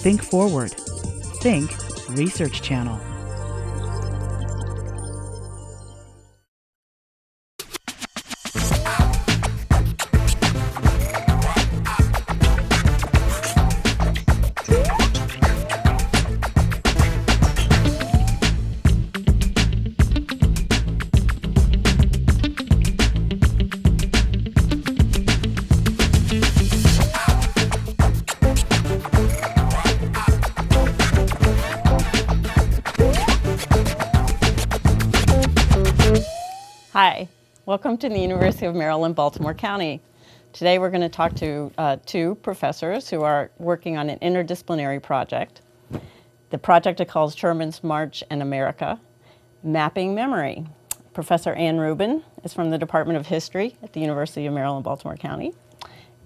Think Forward. Think Research Channel. Hi, welcome to the University of Maryland, Baltimore County. Today we're going to talk to two professors who are working on an interdisciplinary project. The project is called Shermans March and America, Mapping Memory. Professor Ann Rubin is from the Department of History at the University of Maryland, Baltimore County,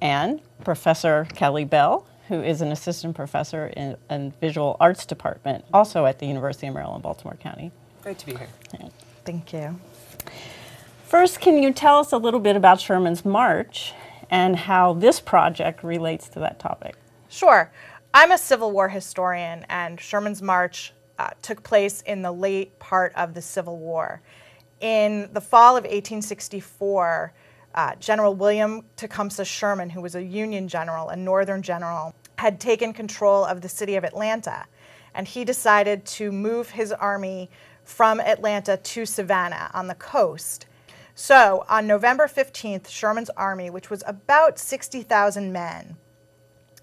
and Professor Kelley Bell, who is an assistant professor in Visual Arts Department, also at the University of Maryland, Baltimore County. Great to be here. Thank you. First, can you tell us a little bit about Sherman's March and how this project relates to that topic? Sure. I'm a Civil War historian, and Sherman's March took place in the late part of the Civil War. In the fall of 1864, General William Tecumseh Sherman, who was a Union general, a Northern general, had taken control of the city of Atlanta, and he decided to move his army from Atlanta to Savannah on the coast. So on November 15th, Sherman's army, which was about 60,000 men,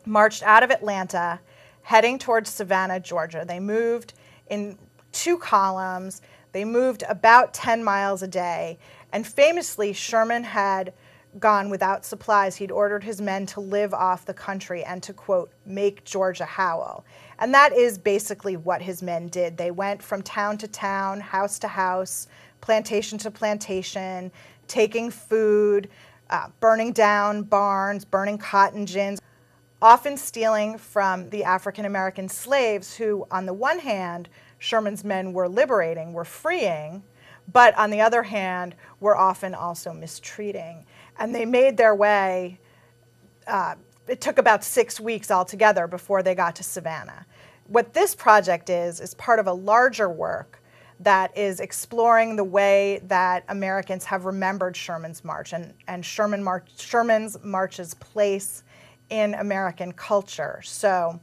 marched out of Atlanta, heading towards Savannah, Georgia. They moved in 2 columns. They moved about 10 miles a day. And famously, Sherman had gone without supplies. He'd ordered his men to live off the country and to, quote, make Georgia howl. And that is basically what his men did. They went from town to town, house to house, plantation to plantation, taking food, burning down barns, burning cotton gins, often stealing from the African American slaves who, on the one hand, Sherman's men were liberating, were freeing, but on the other hand, were often also mistreating. And they made their way, it took about 6 weeks altogether before they got to Savannah. What this project is part of a larger work that is exploring the way that Americans have remembered Sherman's March and Sherman's March's place in American culture. So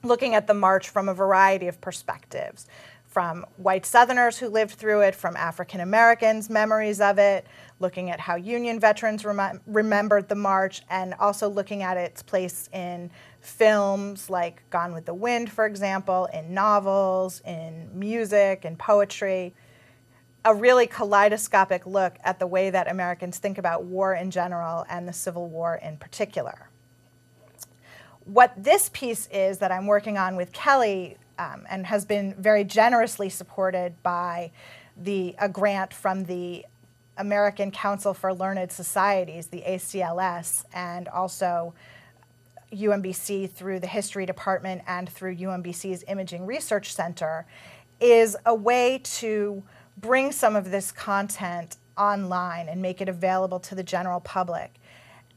looking at the march from a variety of perspectives, from white Southerners who lived through it, from African Americans' memories of it, looking at how Union veterans remembered the march, and also looking at its place in films like Gone with the Wind, for example, in novels, in music, in poetry. A really kaleidoscopic look at the way that Americans think about war in general and the Civil War in particular. What this piece is that I'm working on with Kelley and has been very generously supported by a grant from the American Council for Learned Societies, the ACLS, and also UMBC through the History Department and through UMBC's Imaging Research Center, is a way to bring some of this content online and make it available to the general public.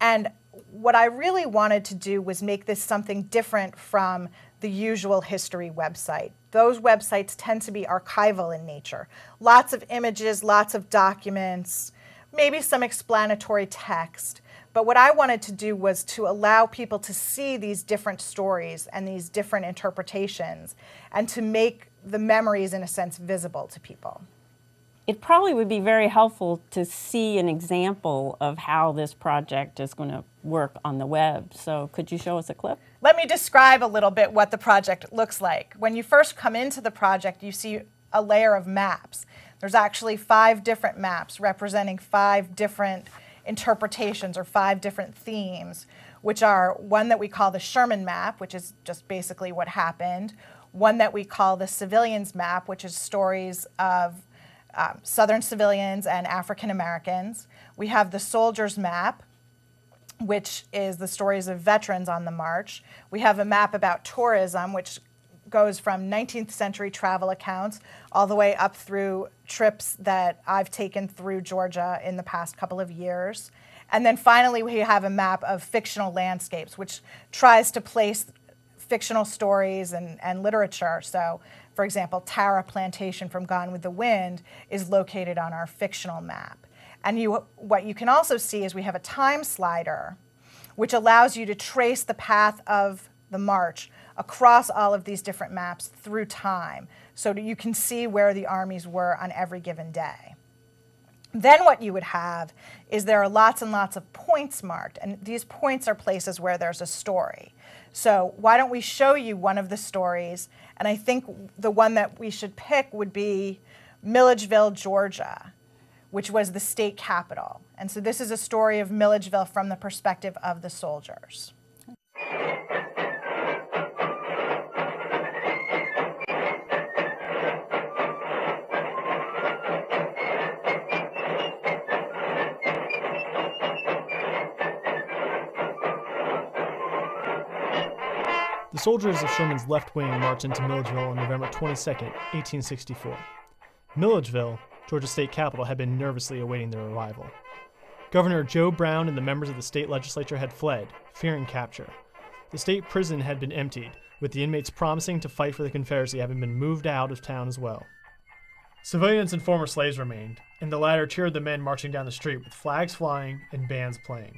And what I really wanted to do was make this something different from the usual history website. Those websites tend to be archival in nature. Lots of images, lots of documents, maybe some explanatory text. But what I wanted to do was to allow people to see these different stories and these different interpretations and to make the memories, in a sense, visible to people. It probably would be very helpful to see an example of how this project is going to work on the web. So could you show us a clip? Let me describe a little bit what the project looks like. When you first come into the project, you see a layer of maps. There's actually 5 different maps representing 5 different interpretations or 5 different themes, which are one that we call the Sherman map, which is just basically what happened, one that we call the civilians map, which is stories of Southern civilians and African Americans. We have the soldiers map, which is the stories of veterans on the march. We have a map about tourism, which goes from 19th century travel accounts all the way up through trips that I've taken through Georgia in the past couple of years. And then finally we have a map of fictional landscapes, which tries to place fictional stories and literature. So, for example, Tara Plantation from Gone with the Wind is located on our fictional map. And what you can also see is we have a time slider, which allows you to trace the path of the march across all of these different maps through time, so that you can see where the armies were on every given day. Then what you would have is there are lots and lots of points marked, and these points are places where there's a story. So why don't we show you one of the stories, and I think the one that we should pick would be Milledgeville, Georgia, which was the state capital. And so this is a story of Milledgeville from the perspective of the soldiers. The soldiers of Sherman's left wing marched into Milledgeville on November 22, 1864. Milledgeville, Georgia's state capital, had been nervously awaiting their arrival. Governor Joe Brown and the members of the state legislature had fled, fearing capture. The state prison had been emptied, with the inmates promising to fight for the Confederacy having been moved out of town as well. Civilians and former slaves remained, and the latter cheered the men marching down the street with flags flying and bands playing.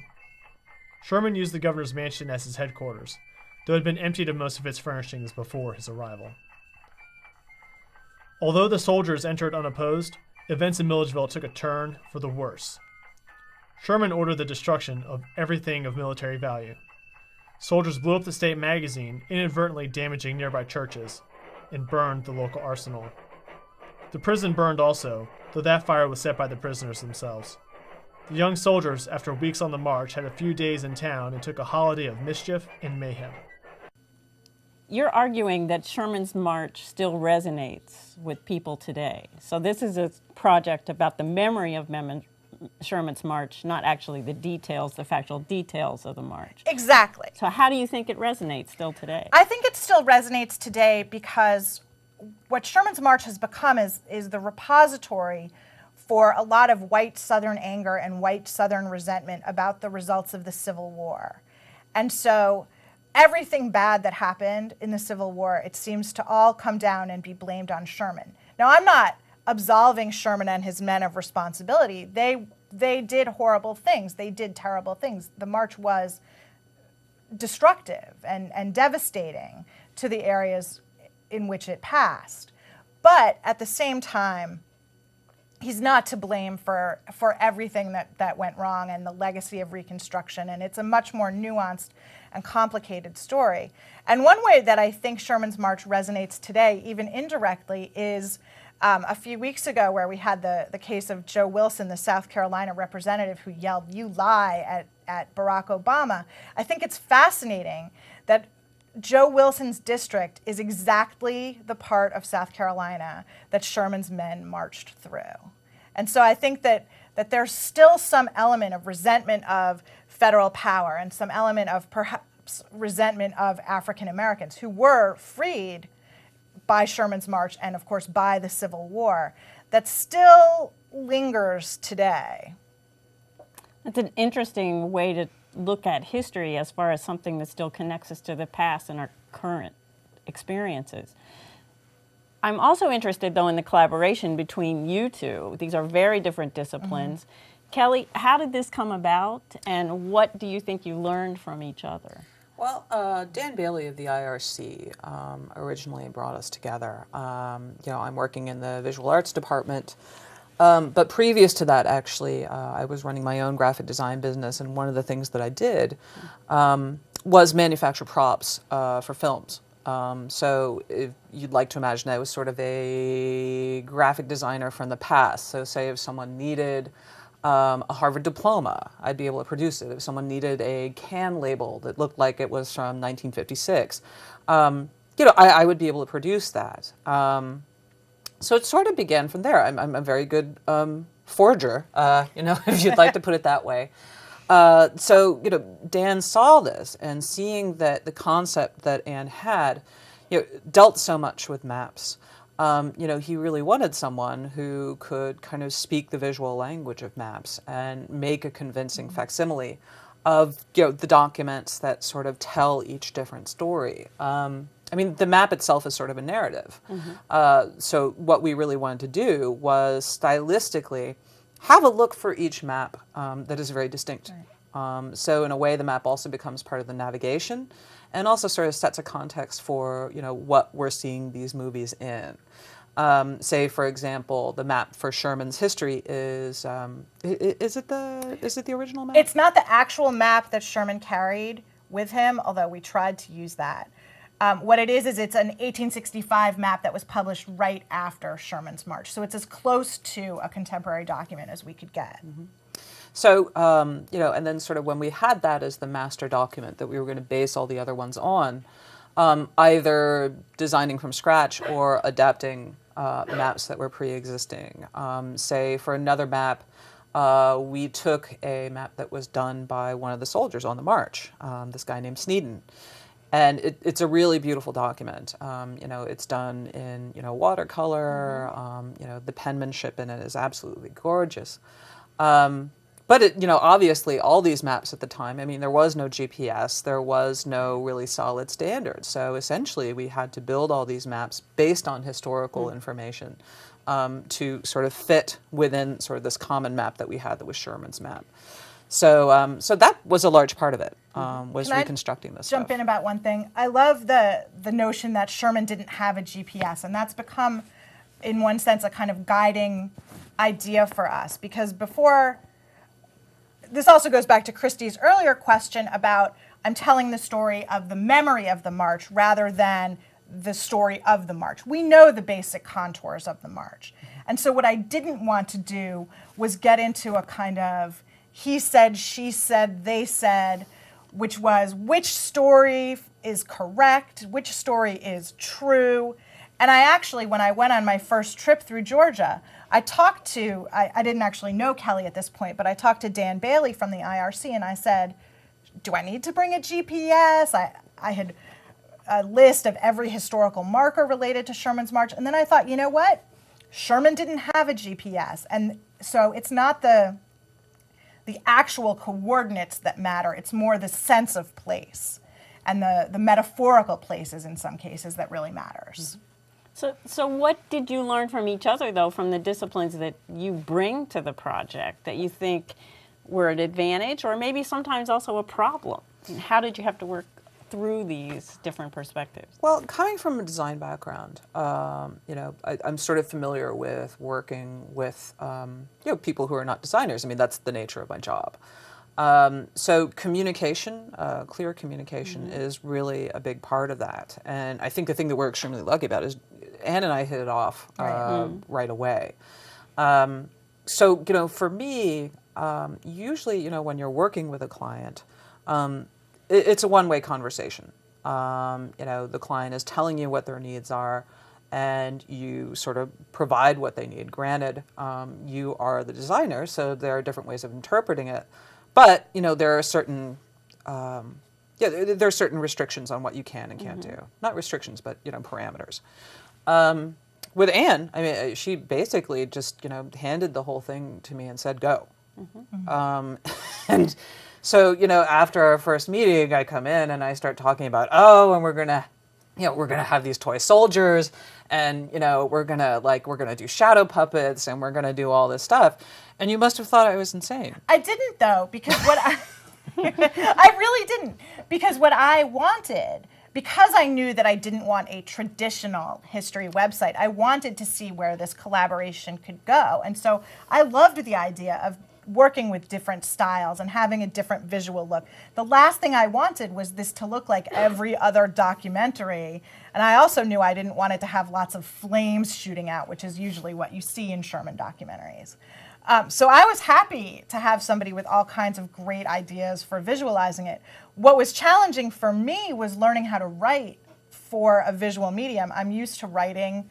Sherman used the governor's mansion as his headquarters, though it had been emptied of most of its furnishings before his arrival. Although the soldiers entered unopposed, events in Milledgeville took a turn for the worse. Sherman ordered the destruction of everything of military value. Soldiers blew up the state magazine, inadvertently damaging nearby churches, and burned the local arsenal. The prison burned also, though that fire was set by the prisoners themselves. The young soldiers, after weeks on the march, had a few days in town and took a holiday of mischief and mayhem. You're arguing that Sherman's March still resonates with people today. So this is a project about the memory of Sherman's March, not actually the details, the factual details of the march. Exactly. So how do you think it resonates still today? I think it still resonates today because what Sherman's March has become is the repository for a lot of white Southern anger and white Southern resentment about the results of the Civil War. And so everything bad that happened in the Civil War, it seems to all come down and be blamed on Sherman. Now, I'm not absolving Sherman and his men of responsibility. They did horrible things. They did terrible things. The march was destructive and devastating to the areas in which it passed. But at the same time, he's not to blame for everything that went wrong and the legacy of Reconstruction, and it's a much more nuanced and complicated story. And one way that I think Sherman's March resonates today, even indirectly, is a few weeks ago where we had the case of Joe Wilson, the South Carolina representative who yelled, "You lie," at Barack Obama. I think it's fascinating that Joe Wilson's district is exactly the part of South Carolina that Sherman's men marched through. And so I think that there's still some element of resentment of federal power and some element of perhaps resentment of African Americans who were freed by Sherman's March and, of course, by the Civil War that still lingers today. That's an interesting way to look at history as far as something that still connects us to the past and our current experiences. I'm also interested, though, in the collaboration between you two. These are very different disciplines. Mm-hmm. Kelley, how did this come about, and what do you think you learned from each other? Well, Dan Bailey of the IRC originally brought us together. I'm working in the visual arts department, but previous to that, actually, I was running my own graphic design business, and one of the things that I did was manufacture props for films. So if you'd like to imagine, I was sort of a graphic designer from the past. So say if someone needed a Harvard diploma, I'd be able to produce it. If someone needed a can label that looked like it was from 1956, I would be able to produce that. So it sort of began from there. I'm a very good forger, if you'd like to put it that way. So Dan saw this, and seeing that the concept that Anne had, dealt so much with maps. He really wanted someone who could kind of speak the visual language of maps and make a convincing facsimile of the documents that sort of tell each different story. I mean, the map itself is sort of a narrative. So what we really wanted to do was stylistically have a look for each map that is very distinct. So in a way, the map also becomes part of the navigation and also sort of sets a context for, what we're seeing these movies in. Say, for example, the map for Sherman's history is it the original map? It's not the actual map that Sherman carried with him, although we tried to use that. What it is it's an 1865 map that was published right after Sherman's March. So it's as close to a contemporary document as we could get. So, and then sort of when we had that as the master document that we were going to base all the other ones on, either designing from scratch or adapting maps that were pre-existing. Say, for another map, we took a map that was done by one of the soldiers on the march, this guy named Sneeden. And it's a really beautiful document. It's done in, watercolor. The penmanship in it is absolutely gorgeous. But obviously all these maps at the time, I mean, there was no GPS, there was no really solid standard. So essentially we had to build all these maps based on historical information to sort of fit within sort of this common map that we had that was Sherman's map. So so that was a large part of it, was reconstructing this stuff. Jump in about one thing. I love the notion that Sherman didn't have a GPS, and that's become, in one sense, a kind of guiding idea for us. Because before, this also goes back to Kriste's earlier question about, I'm telling the story of the memory of the march rather than the story of the march. We know the basic contours of the march. And so what I didn't want to do was get into a kind of he said, she said, they said, which was which story is correct, which story is true. And I actually, when I went on my first trip through Georgia, I talked to, I didn't actually know Kelley at this point, but I talked to Dan Bailey from the IRC and I said, do I need to bring a GPS? I had a list of every historical marker related to Sherman's March. And then I thought, you know what? Sherman didn't have a GPS. And so it's not the actual coordinates that matter. It's more the sense of place and the metaphorical places in some cases that really matters. So what did you learn from each other, though, from the disciplines that you bring to the project that you think were an advantage or maybe sometimes also a problem? And how did you have to work through these different perspectives? Well, coming from a design background, I'm sort of familiar with working with people who are not designers. I mean, that's the nature of my job. So communication, clear communication is really a big part of that. And I think the thing that we're extremely lucky about is Anne and I hit it off right away. So, for me, usually, when you're working with a client, it's a one-way conversation. The client is telling you what their needs are, and you sort of provide what they need. Granted, you are the designer, so there are different ways of interpreting it. But there are certain, there are certain restrictions on what you can and can't do. Not restrictions, but parameters. With Anne, I mean, she basically just handed the whole thing to me and said, "Go." And so, after our first meeting, I come in and I start talking about, and we're gonna have these toy soldiers, and we're gonna do shadow puppets, and we're gonna do all this stuff. And you must have thought I was insane. I didn't, though, because what I really didn't, because what I wanted, because I knew that I didn't want a traditional history website, I wanted to see where this collaboration could go. And so I loved the idea of working with different styles and having a different visual look. The last thing I wanted was this to look like every other documentary. And I also knew I didn't want it to have lots of flames shooting out, which is usually what you see in Sherman documentaries. So I was happy to have somebody with all kinds of great ideas for visualizing it. What was challenging for me was learning how to write for a visual medium. I'm used to writing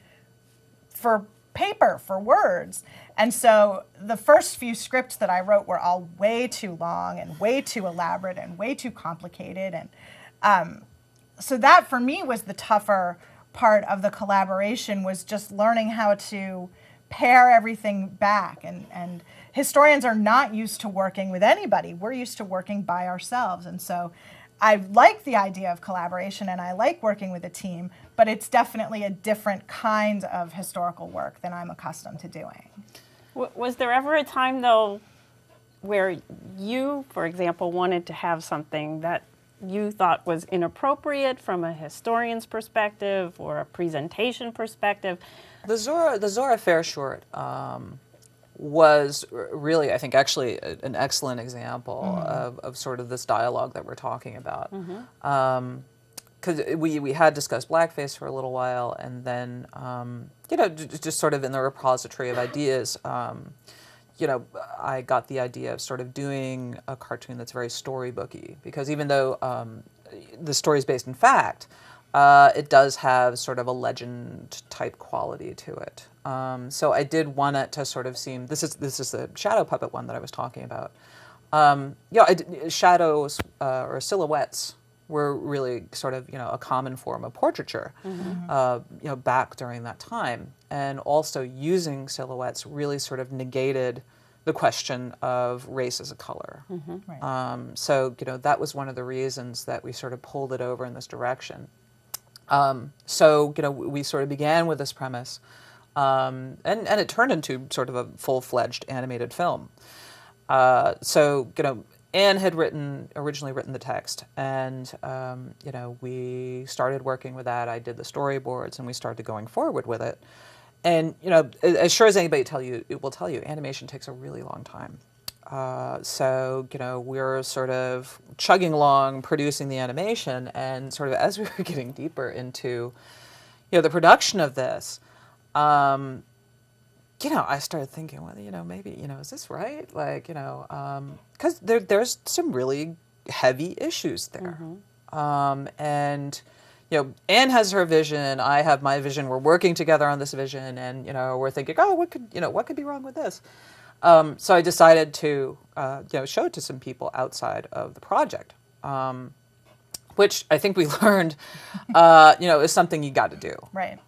for paper, for words. And so the first few scripts that I wrote were all way too long and way too elaborate and way too complicated. And so that for me was the tougher part of the collaboration, was just learning how to pare everything back. And historians are not used to working with anybody. We're used to working by ourselves. And so I like the idea of collaboration and I like working with a team, but it's definitely a different kind of historical work than I'm accustomed to doing. Was there ever a time, though, where you, for example, wanted to have something that you thought was inappropriate from a historian's perspective or a presentation perspective? The Zora Fair short was really, I think, actually an excellent example of sort of this dialogue that we're talking about. Because we had discussed blackface for a little while, and then, you know, just sort of in the repository of ideas, you know, I got the idea of sort of doing a cartoon that's very storybooky, because even though the story is based in fact, it does have sort of a legend type quality to it. So I did want it to sort of seem, this is the shadow puppet one that I was talking about. Yeah, shadows or silhouettes were really sort of, you know, a common form of portraiture, you know, back during that time. And also using silhouettes really sort of negated the question of race as a color. Right. So, you know, that was one of the reasons that we sort of pulled it over in this direction. So, you know, we sort of began with this premise, and it turned into sort of a full-fledged animated film. So, you know, Anne had originally written the text, and, you know, we started working with that. I did the storyboards, and we started going forward with it. And, you know, as sure as anybody will tell you, animation takes a really long time. So, you know, we're sort of chugging along, producing the animation, and sort of as we were getting deeper into, you know, the production of this, you know, I started thinking, well, you know, maybe, you know, is this right? Like, you know, because there's some really heavy issues there. And, you know, Anne has her vision, I have my vision, we're working together on this vision, and, you know, we're thinking, oh, what could be wrong with this? So I decided to, you know, show it to some people outside of the project, which I think we learned, you know, is something you got to do. Right.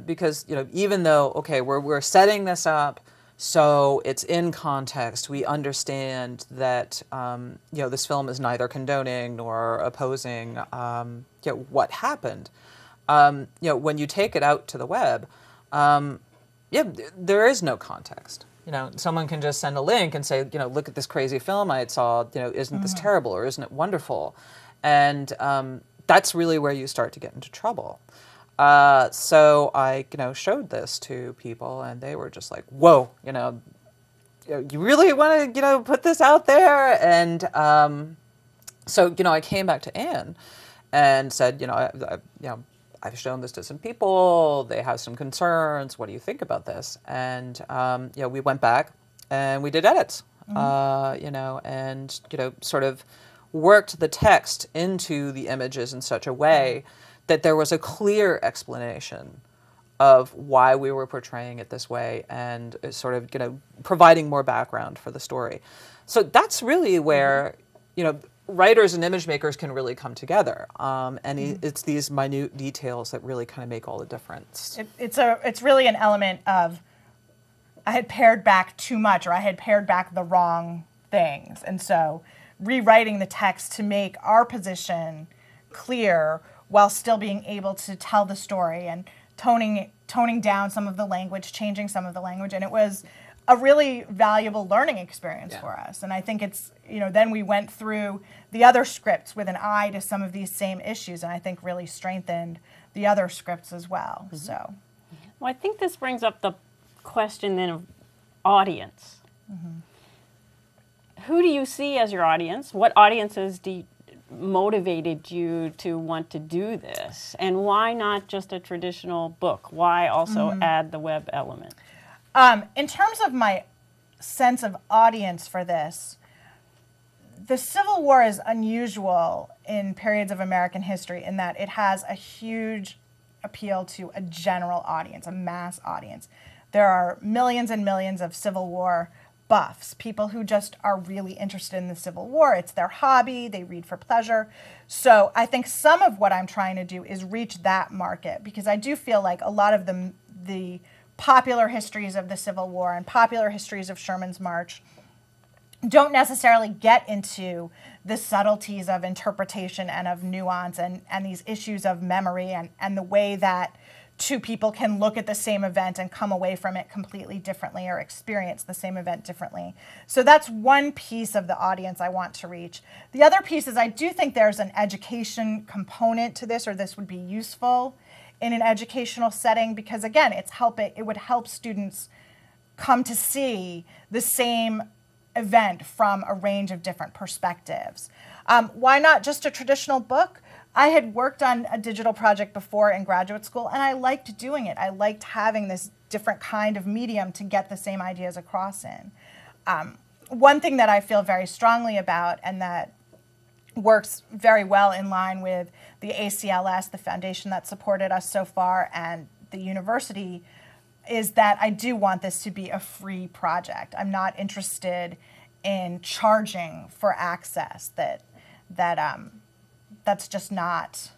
Because, you know, even though, okay, we're setting this up so it's in context, we understand that, you know, this film is neither condoning nor opposing, you know, what happened. You know, when you take it out to the web, yeah, there is no context. You know, someone can just send a link and say, you know, look at this crazy film I saw, you know, isn't this terrible or isn't it wonderful? And that's really where you start to get into trouble. So I, you know, showed this to people and they were just like, whoa, you know, you really want to, you know, put this out there? And so, you know, I came back to Anne and said, you know, I've shown this to some people, they have some concerns, what do you think about this? And, you know, we went back and we did edits, you know, and, you know, sort of worked the text into the images in such a way that there was a clear explanation of why we were portraying it this way and sort of, you know, providing more background for the story. So that's really where, you know, writers and image makers can really come together, and it's these minute details that really kind of make all the difference. It's really an element of I had pared back too much, or I had pared back the wrong things, and so rewriting the text to make our position clear while still being able to tell the story and toning down some of the language, changing some of the language, and it was a really valuable learning experience for us. And I think it's, you know, then we went through the other scripts with an eye to some of these same issues, and I think really strengthened the other scripts as well. So, well, I think this brings up the question then of audience. Who do you see as your audience? What audiences motivated you to want to do this? And why not just a traditional book? Why also add the web element? In terms of my sense of audience for this, the Civil War is unusual in periods of American history in that it has a huge appeal to a general audience, a mass audience. There are millions and millions of Civil War buffs, people who just are really interested in the Civil War. It's their hobby, they read for pleasure. So I think some of what I'm trying to do is reach that market, because I do feel like a lot of the popular histories of the Civil War and popular histories of Sherman's March don't necessarily get into the subtleties of interpretation and of nuance and these issues of memory and the way that two people can look at the same event and come away from it completely differently or experience the same event differently. So that's one piece of the audience I want to reach. The other piece is I do think there's an education component to this, or this would be useful in an educational setting, because again, it would help students come to see the same event from a range of different perspectives. Why not just a traditional book? I had worked on a digital project before in graduate school, and I liked doing it. I liked having this different kind of medium to get the same ideas across in. One thing that I feel very strongly about, and that works very well in line with the ACLS, the foundation that supported us so far, and the university, is that I do want this to be a free project. I'm not interested in charging for access. That's just not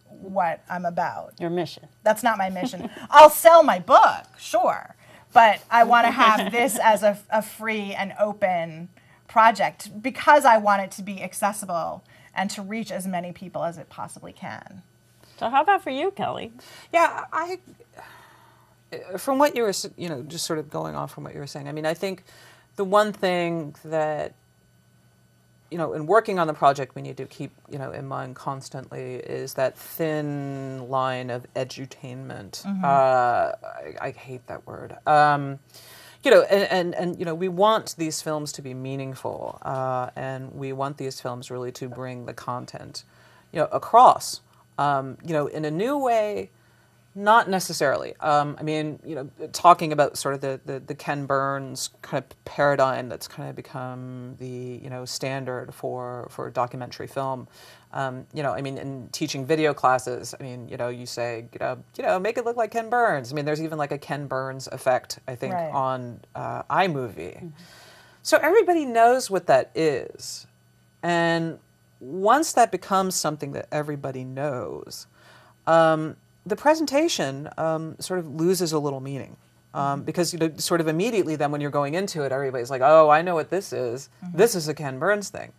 what I'm about. Your mission. That's not my mission. I'll sell my book, sure, but I want to have this as a free and open project because I want it to be accessible and to reach as many people as it possibly can. So how about for you, Kelley? Yeah, from what you were, just sort of going off from what you were saying, I mean, I think the one thing that, in working on the project we need to keep, in mind constantly is that thin line of edutainment. Mm-hmm. I hate that word. And we want these films to be meaningful, and we want these films really to bring the content, across, in a new way. Not necessarily. Talking about sort of the Ken Burns kind of paradigm that's kind of become the standard for documentary film. In teaching video classes, you say make it look like Ken Burns. There's even like a Ken Burns effect, I think, right, on iMovie. Mm-hmm. So everybody knows what that is, and once that becomes something that everybody knows, the presentation sort of loses a little meaning, because sort of immediately then when you're going into it, everybody's like, oh, I know what this is. Mm-hmm. This is a Ken Burns thing.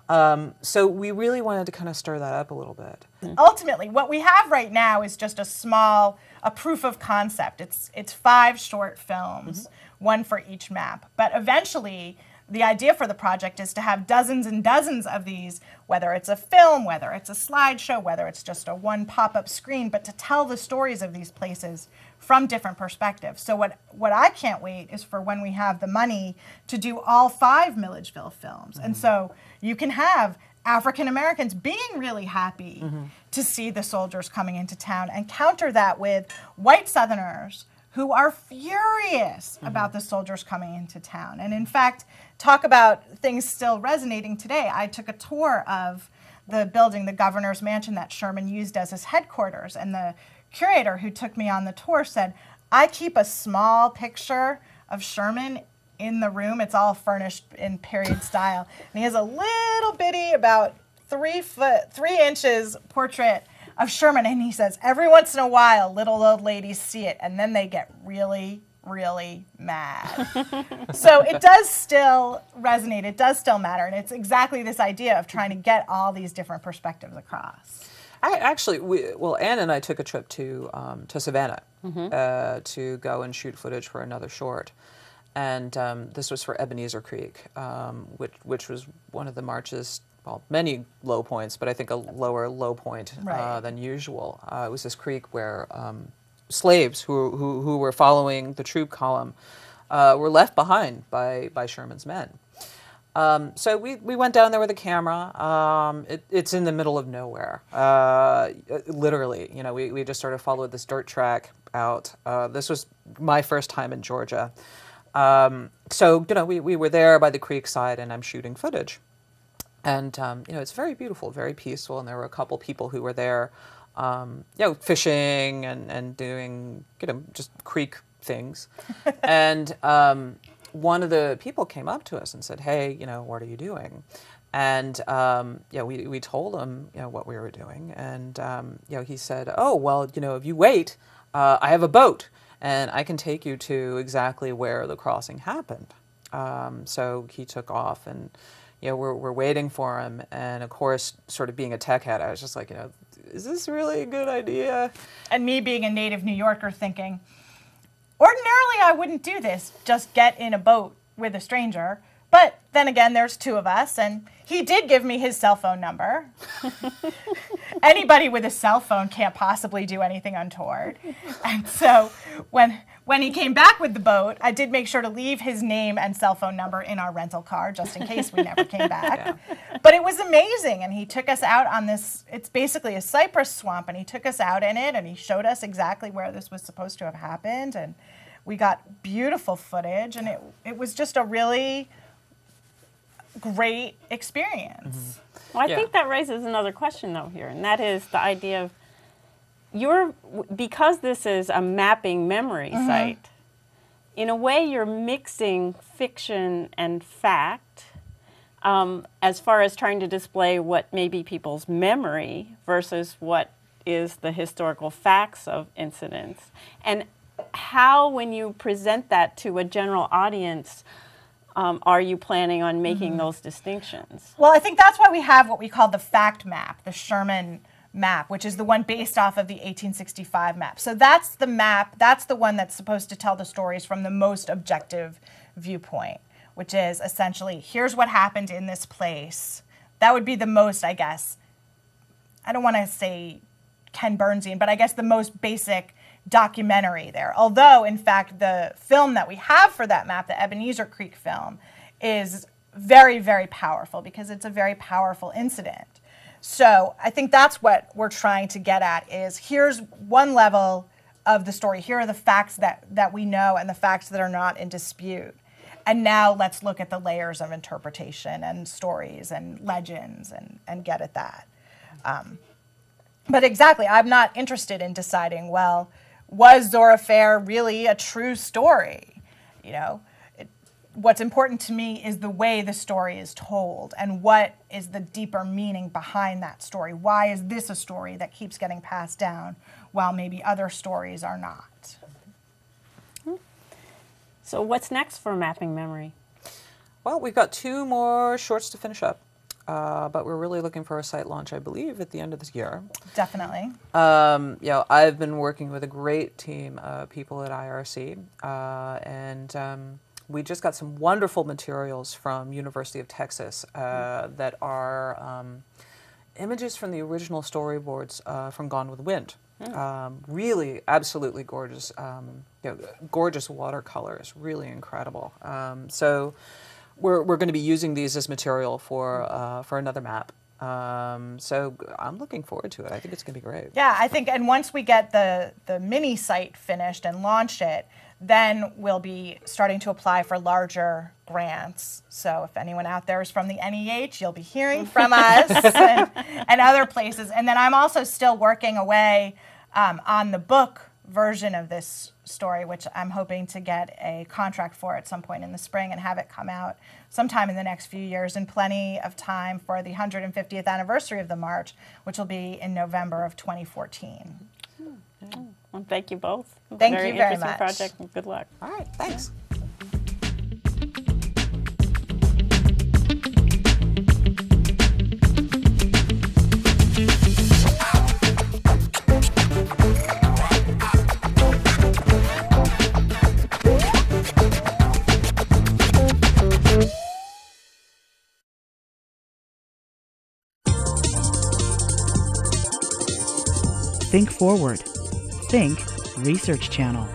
Mm-hmm. So we really wanted to kind of stir that up a little bit. Mm-hmm. Ultimately, what we have right now is just a proof of concept. It's 5 short films, mm-hmm, one for each map. But eventually, the idea for the project is to have dozens and dozens of these, whether it's a film, whether it's a slideshow, whether it's just a one pop-up screen, but to tell the stories of these places from different perspectives. So what I can't wait is for when we have the money to do all 5 Milledgeville films. Mm-hmm. And so you can have African Americans being really happy, mm-hmm, to see the soldiers coming into town, and counter that with white Southerners who are furious, mm-hmm, about the soldiers coming into town. And in fact, talk about things still resonating today. I took a tour of the building, the governor's mansion that Sherman used as his headquarters, and the curator who took me on the tour said, I keep a small picture of Sherman in the room. It's all furnished in period style. And he has a little bitty, about 3 inches portrait of Sherman, and he says, every once in a while, little old ladies see it, and then they get really, really mad. So it does still resonate, it does still matter, and it's exactly this idea of trying to get all these different perspectives across. Ann and I took a trip to Savannah, mm-hmm, to go and shoot footage for another short. And this was for Ebenezer Creek, which was one of the marches, well, many low points, but I think a lower low point, right, than usual. It was this creek where slaves who were following the troop column were left behind by Sherman's men. So we went down there with a camera. It's in the middle of nowhere, literally. We just sort of followed this dirt track out. This was my first time in Georgia. So we were there by the creek side, and I'm shooting footage. And, it's very beautiful, very peaceful, and there were a couple people who were there, fishing and doing, just creek things. And one of the people came up to us and said, hey, what are you doing? And, we told him, what we were doing. And, he said, oh, well, if you wait, I have a boat. and I can take you to exactly where the crossing happened. So he took off, and we're waiting for him, and of course, sort of being a tech head, I was just like, is this really a good idea? And me being a native New Yorker thinking, ordinarily I wouldn't do this, just get in a boat with a stranger. But then again, there's two of us, and he did give me his cell phone number. Anybody with a cell phone can't possibly do anything untoward. And so when he came back with the boat, I did make sure to leave his name and cell phone number in our rental car, just in case we never came back. Yeah. But it was amazing, and he took us out on this, it's basically a cypress swamp, and he took us out in it, and he showed us exactly where this was supposed to have happened, and we got beautiful footage, and it was just a really great experience. Mm-hmm. Well, I think that raises another question, though, here, and that is the idea of because this is a mapping memory site, in a way you're mixing fiction and fact as far as trying to display what may be people's memory versus what is the historical facts of incidents. And how, when you present that to a general audience, are you planning on making those distinctions? Well, I think that's why we have what we call the fact map, the Sherman map, which is the one based off of the 1865 map. So that's the map, that's the one that's supposed to tell the stories from the most objective viewpoint, which is essentially, here's what happened in this place. That would be the most, I guess, I don't want to say Ken Burnsian, but I guess the most basic documentary there. Although, in fact, the film that we have for that map, the Ebenezer Creek film, is very, very powerful because it's a very powerful incident. So I think that's what we're trying to get at is here's one level of the story. Here are the facts that we know and the facts that are not in dispute. And now let's look at the layers of interpretation and stories and legends and get at that. But exactly, I'm not interested in deciding, well, was Zora Fair really a true story? What's important to me is the way the story is told and what is the deeper meaning behind that story. Why is this a story that keeps getting passed down while maybe other stories are not? So what's next for mapping memory? Well, we've got 2 more shorts to finish up. But we're really looking for a site launch, I believe, at the end of this year. Definitely. I've been working with a great team of people at IRC, and we just got some wonderful materials from University of Texas that are images from the original storyboards from Gone with the Wind. Really, absolutely gorgeous, gorgeous watercolors, really incredible. So we're going to be using these as material for another map. So I'm looking forward to it. I think it's going to be great. Yeah, I think, and once we get the mini site finished and launch it, then we'll be starting to apply for larger grants. So if anyone out there is from the NEH, you'll be hearing from us and other places. And then I'm also still working away on the book version of this story, which I'm hoping to get a contract for at some point in the spring and have it come out sometime in the next few years, and plenty of time for the 150th anniversary of the march, which will be in November of 2014. Well, thank you both. Thank you very interesting much. Project, and good luck. All right, thanks. Think Forward. Think Research Channel.